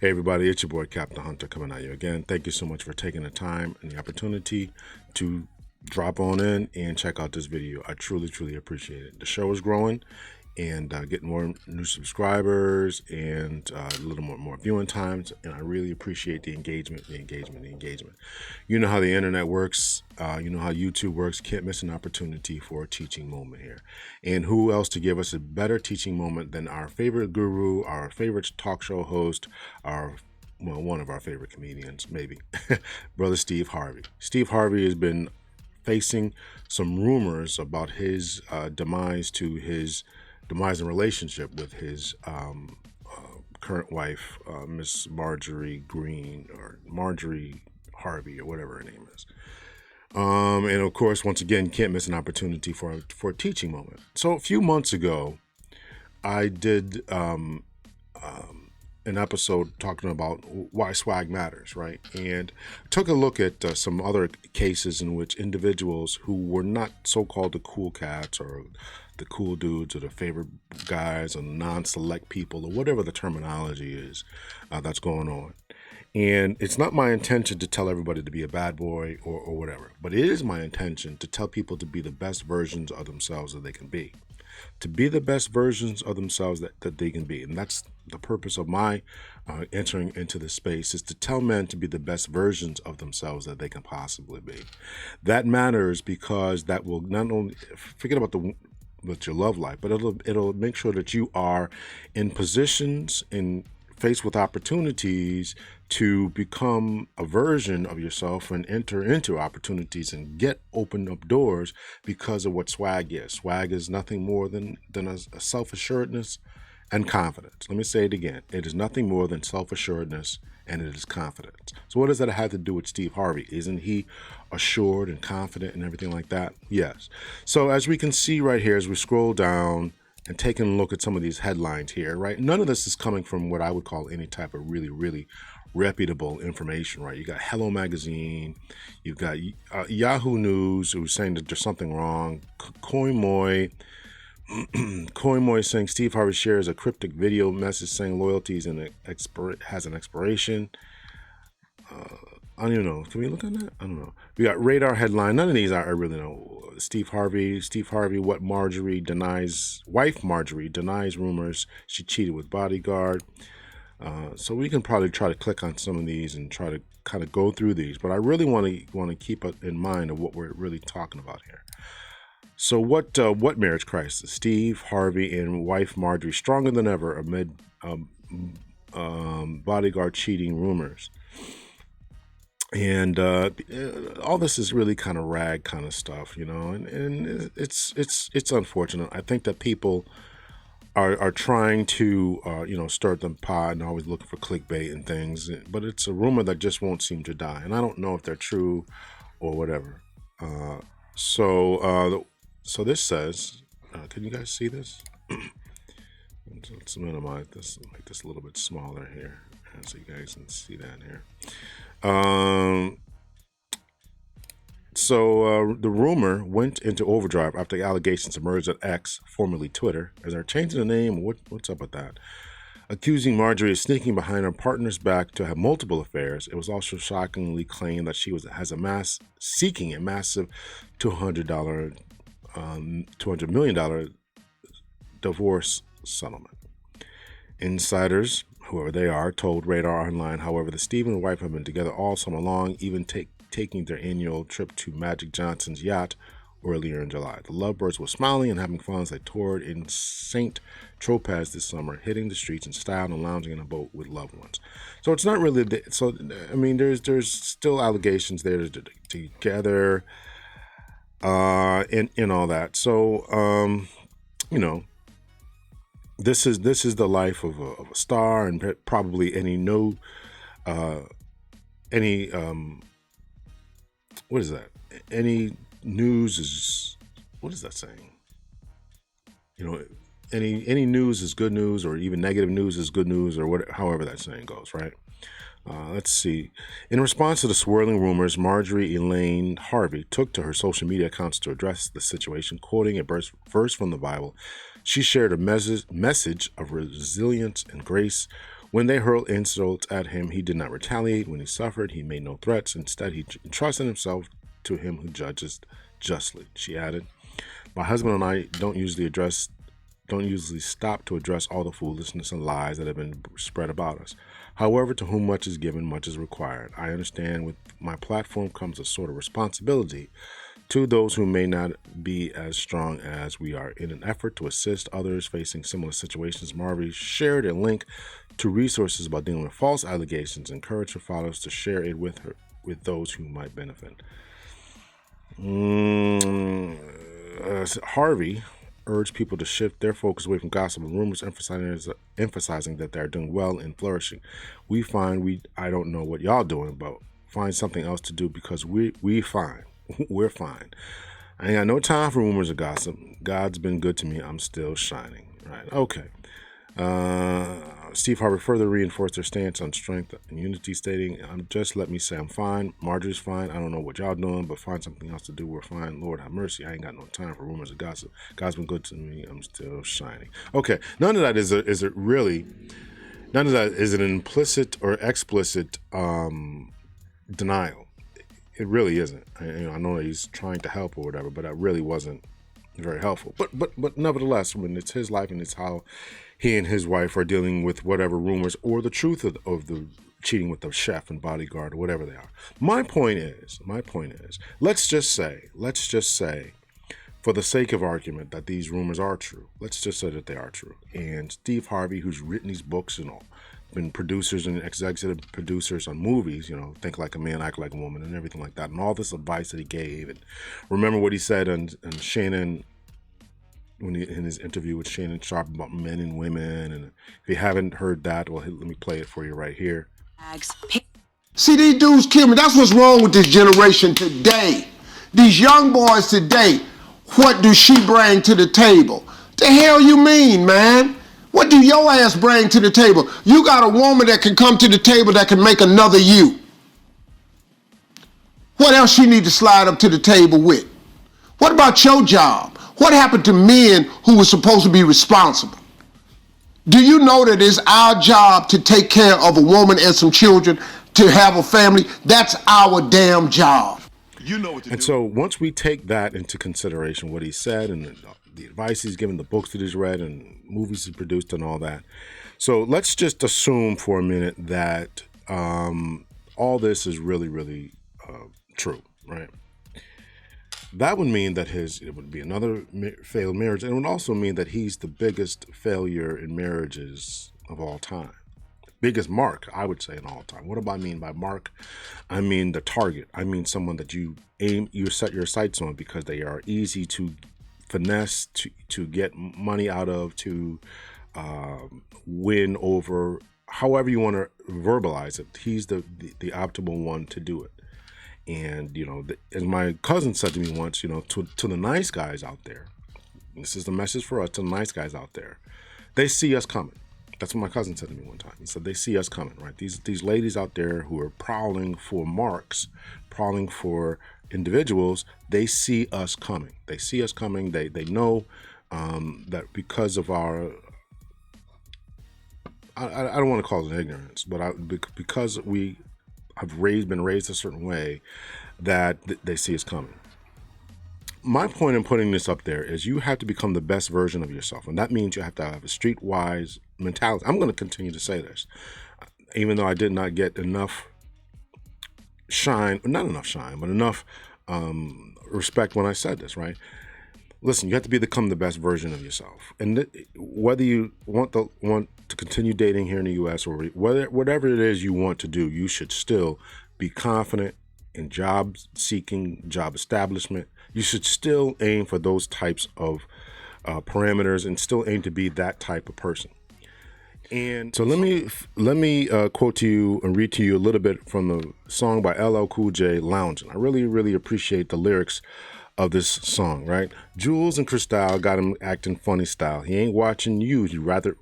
Hey everybody, it's your boy Captain Hunter coming at you again. Thank you so much for taking the time and the opportunity to drop on in and check out this video. I truly appreciate it. The show is growing and getting more new subscribers and a little more viewing times, and I really appreciate the engagement. You know how the internet works, you know how YouTube works. Can't miss an opportunity for a teaching moment here. And who else to give us a better teaching moment than our favorite guru, our favorite talk show host, one of our favorite comedians, maybe, Brother Steve Harvey. Steve Harvey has been facing some rumors about his demise in relationship with his current wife, Miss Marjorie Green, or Marjorie Harvey, or whatever her name is. And of course, once again, can't miss an opportunity for a teaching moment. So a few months ago, I did an episode talking about why swag matters, right? And took a look at some other cases in which individuals who were not so-called the cool cats or the cool dudes or the favorite guys or non-select people or whatever the terminology is that's going on. And it's not my intention to tell everybody to be a bad boy or whatever, but it is my intention to tell people to be the best versions of themselves that they can be. To be the best versions of themselves that they can be. And that's the purpose of my entering into this space, is to tell men to be the best versions of themselves that they can possibly be. That matters because that will not only, forget about your love life, but it'll make sure that you are in positions and faced with opportunities to become a version of yourself and enter into opportunities and open up doors because of what swag is. Swag is nothing more than a self-assuredness and confidence. Let me say it again. It is nothing more than self-assuredness and it is confidence. So what does that have to do with Steve Harvey? Isn't he assured and confident and everything like that? Yes. So as we can see right here, as we scroll down and taking a look at some of these headlines here, right? None of this is coming from what I would call any type of really reputable information, right? You got Hello Magazine, you've got Yahoo News, who's saying that there's something wrong. Koimoy saying Steve Harvey shares a cryptic video message saying loyalty has an expiration. I don't even know. Can we look at that? I don't know. We got Radar headline. None of these I really know. Steve Harvey, wife Marjorie denies rumors she cheated with bodyguard. So we can probably try to click on some of these and try to kind of go through these. But I really want to keep in mind of what we're really talking about here. So what marriage crisis? Steve Harvey and wife Marjorie stronger than ever amid bodyguard cheating rumors. And all this is really kind of rag kind of stuff, you know, and it's unfortunate. I think that people are trying to stir the pot and always looking for clickbait and things, but it's a rumor that just won't seem to die, and I don't know if they're true or whatever. So this says, can you guys see this? Let's minimize this, make this a little bit smaller here, so you guys can see that here. So the rumor went into overdrive after the allegations emerged at X, formerly Twitter, as they're changing the name. What's up with that? Accusing Marjorie of sneaking behind her partner's back to have multiple affairs. It was also shockingly claimed that she has seeking a massive $200 million divorce settlement. Insiders, whoever they are, told Radar Online, however, that Steve and his wife have been together all summer long, even taking their annual trip to Magic Johnson's yacht earlier in July. The lovebirds were smiling and having fun as they toured in St. Tropez this summer, hitting the streets in style and lounging in a boat with loved ones. So it's not really, there's still allegations there together and all that. So, this is the life of a star, and probably what is that? Any news is, what is that saying? Any news is good news, or even negative news is good news, or however that saying goes, right? Let's see. In response to the swirling rumors, Marjorie Elaine Harvey took to her social media accounts to address the situation, quoting a verse from the Bible. She shared a message of resilience and grace When they hurled insults at him, he did not retaliate. When he suffered, he made no threats. Instead, he entrusted himself to him who judges justly. She added, my husband and I don't usually stop to address all the foolishness and lies that have been spread about us. However, to whom much is given, much is required. I understand with my platform comes a sort of responsibility to those who may not be as strong as we are. In an effort to assist others facing similar situations, Marvy shared a link to resources about dealing with false allegations, encourage her followers to share it with those who might benefit. Harvey urged people to shift their focus away from gossip and rumors, emphasizing that they are doing well and flourishing. I don't know what y'all doing, but find something else to do because we fine. We're fine. I ain't got no time for rumors or gossip. God's been good to me. I'm still shining. Right? Okay. Steve Harvey further reinforced their stance on strength and unity, stating, just let me say I'm fine. Marjorie's fine. I don't know what y'all doing, but find something else to do. We're fine. Lord have mercy. I ain't got no time for rumors or gossip. God's been good to me. I'm still shining. Okay. None of that is an implicit or explicit denial. It really isn't. I know that he's trying to help or whatever, but that really wasn't very helpful. But nevertheless, when it's his life and it's how he and his wife are dealing with whatever rumors or the truth of the cheating with the chef and bodyguard or whatever they are. My point is, let's just say, for the sake of argument, that these rumors are true. Let's just say that they are true. And Steve Harvey, who's written these books and all, been producers and executive producers on movies, Think Like a Man, Act Like a Woman and everything like that, and all this advice that he gave. And remember what he said on Shannon, in his interview with Shannon Sharp about men and women. And if you haven't heard that, well, let me play it for you right here. See, these dudes kill me. That's what's wrong with this generation today. These young boys today, what do she bring to the table? The hell you mean, man? What do your ass bring to the table? You got a woman that can come to the table that can make another you. What else she need to slide up to the table with? What about your job? What happened to men who were supposed to be responsible? Do you know that it's our job to take care of a woman and some children, to have a family? That's our damn job. You know what to do. And so once we take that into consideration, what he said and the advice he's given, the books that he's read and movies he's produced and all that. So let's just assume for a minute that all this is really, really true, right? That would mean that it would be another failed marriage, and it would also mean that he's the biggest failure in marriages of all time. Biggest mark, I would say, in all time. What do I mean by mark? I mean the target. I mean someone that you set your sights on because they are easy to finesse, to get money out of, to win over, however you want to verbalize it. He's the optimal one to do it. And, as my cousin said to me once, to the nice guys out there, this is the message for us, to the nice guys out there, they see us coming. That's what my cousin said to me one time. He said, they see us coming, right? These ladies out there who are prowling for marks, prowling for individuals, they see us coming. They see us coming. They know that because of our, I don't want to call it ignorance, but because we have been raised a certain way, that they see us coming. My point in putting this up there is you have to become the best version of yourself. And that means you have to have a streetwise mentality. I'm going to continue to say this, even though I did not get enough not enough shine, but enough respect when I said this, right? Listen, you have to become the best version of yourself. And whether you want to continue dating here in the U.S. or whatever it is you want to do, you should still be confident in job seeking, job establishment. You should still aim for those types of parameters and still aim to be that type of person. And so let me quote to you and read to you a little bit from the song by LL Cool J, Loungin'. I really, really appreciate the lyrics of this song, right? Jules and Cristal got him acting funny style. He ain't watching you. He rather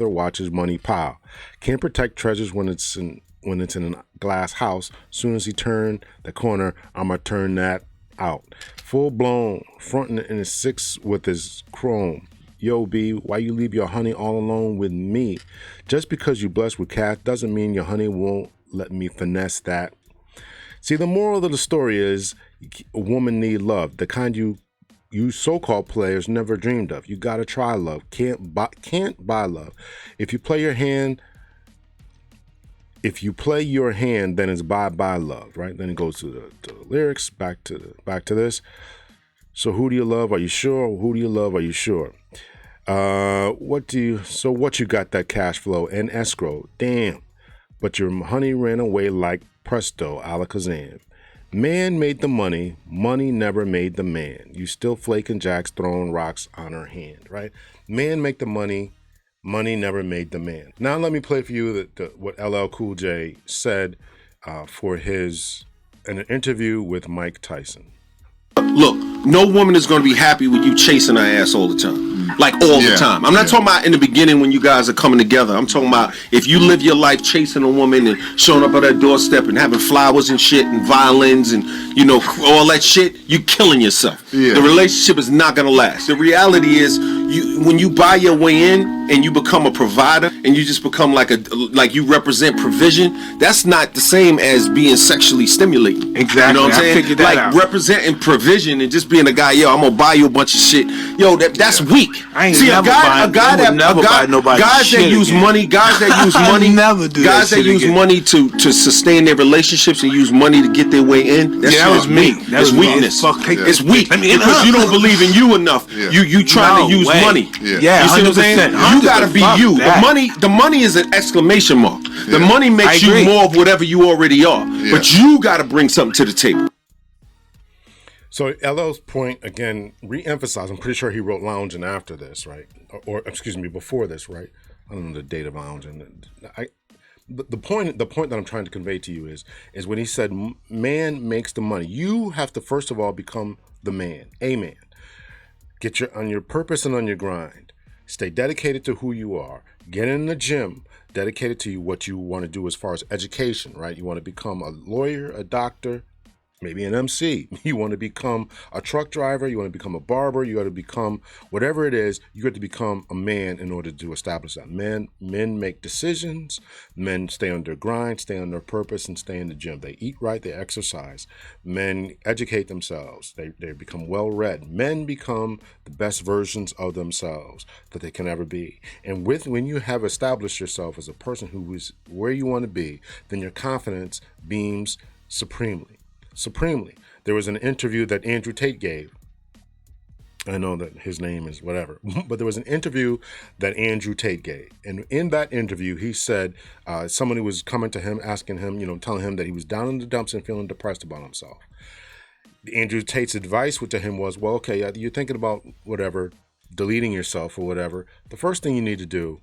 watches money pile. Can't protect treasures when it's in a glass house. Soon as he turn the corner, I'ma turn that out. Full blown, fronting in his six with his chrome. Yo, B, why you leave your honey all alone with me? Just because you blessed with cash doesn't mean your honey won't let me finesse that. See, the moral of the story is a woman need love, the kind you so-called players never dreamed of. You gotta try love. Can't buy love. If you play your hand, then it's bye love, right? Then it goes to the lyrics, back to this. So who do you love? Are you sure? Who do you love? Are you sure? What you got that cash flow and escrow? Damn. But your honey ran away like presto, alakazam. Man made the money never made the man. You still flaking jacks, throwing rocks on her hand, right? Man make the money never made the man. Now let me play for you what LL Cool J said for an interview with Mike Tyson. Look, no woman is going to be happy with you chasing her ass all the time. Like all the time. I'm not talking about in the beginning when you guys are coming together. I'm talking about if you live your life chasing a woman and showing up at her doorstep and having flowers and shit and violins and, you know, all that shit, you're killing yourself. Yeah. The relationship is not going to last. The reality is when you buy your way in and you become a provider and you just become like you represent provision, that's not the same as being sexually stimulating. Exactly. You know what I'm saying? Like representing provision and just being a guy, yo, I'm gonna buy you a bunch of shit. Yo, that's weak. I ain't See, never guys that use money to sustain their relationships and use money to get their way in. That was me. That's weakness. It's weak because you don't believe in you enough. You trying to use money. Yeah, you see what I'm saying? You gotta be you. The money is an exclamation mark. The money makes you more of whatever you already are. But you gotta bring something to the table. So LL's point, again, re-emphasize, I'm pretty sure he wrote Loungin' after this, right? Or excuse me, before this, right? I don't know the date of Loungin'. The point that I'm trying to convey to you is when he said man makes the money, you have to first of all become the man, a man. Get on your purpose and on your grind. Stay dedicated to who you are. Get in the gym, dedicated to what you want to do as far as education, right? You want to become a lawyer, a doctor, maybe an MC. You want to become a truck driver. You want to become a barber. You got to become whatever it is. You got to become a man in order to establish that. Men make decisions. Men stay on their grind, stay on their purpose, and stay in the gym. They eat right. They exercise. Men educate themselves. They become well-read. Men become the best versions of themselves that they can ever be. And when you have established yourself as a person who is where you want to be, then your confidence beams supremely. There was an interview that Andrew Tate gave. I know that his name is whatever, but there was an interview that Andrew Tate gave. And in that interview, he said someone who was coming to him, asking him, telling him that he was down in the dumps and feeling depressed about himself. Andrew Tate's advice to him was, well, okay, you're thinking about whatever, deleting yourself or whatever. The first thing you need to do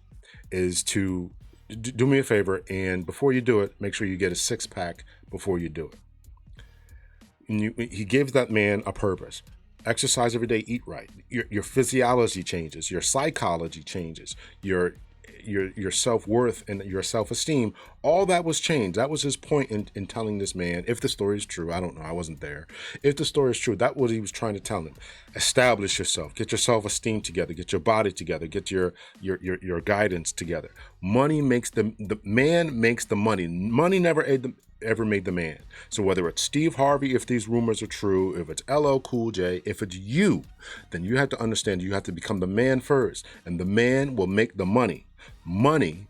is to do me a favor, and before you do it, make sure you get a 6-pack before you do it. He gives that man a purpose. Exercise every day, eat right. Your physiology changes, your psychology changes, your self-worth and your self-esteem. All that was changed. That was his point in telling this man, if the story is true, I don't know, I wasn't there. If the story is true, that's what he was trying to tell him. Establish yourself, get your self-esteem together, get your body together, get your guidance together. Money makes the man makes the money. Money never ever made the man. So whether it's Steve Harvey, if these rumors are true, if it's LL Cool J, if it's you, then you have to understand you have to become the man first, and the man will make the money. Money,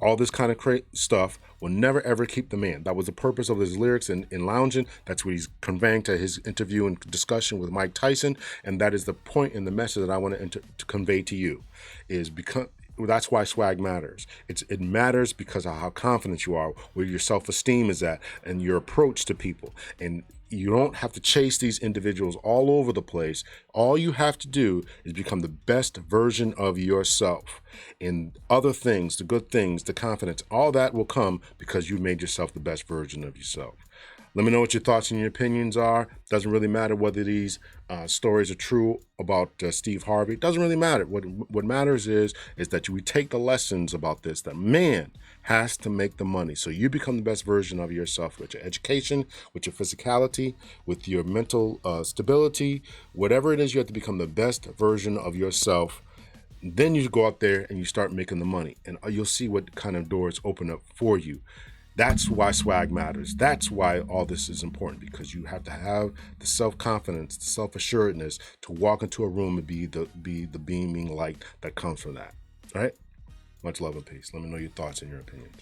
all this kind of stuff will never ever keep the man. That was the purpose of his lyrics in Loungin'. That's what he's conveying to his interview and discussion with Mike Tyson, and that is the point and the message that I want to convey to you is because that's why swag matters. It matters because of how confident you are, where your self-esteem is at, and your approach to people. And you don't have to chase these individuals all over the place. All you have to do is become the best version of yourself. And other things, the good things, the confidence, all that will come because you made yourself the best version of yourself. Let me know what your thoughts and your opinions are. Doesn't really matter whether these stories are true about Steve Harvey. Doesn't really matter. What matters is that we take the lessons about this, that man has to make the money. So you become the best version of yourself with your education, with your physicality, with your mental stability. Whatever it is, you have to become the best version of yourself Then you go out there and you start making the money, and you'll see what kind of doors open up for you. That's why swag matters. That's why all this is important, because you have to have the self-confidence, the self-assuredness to walk into a room and be the beaming light that comes from that. All right? Much love and peace. Let me know your thoughts and your opinions.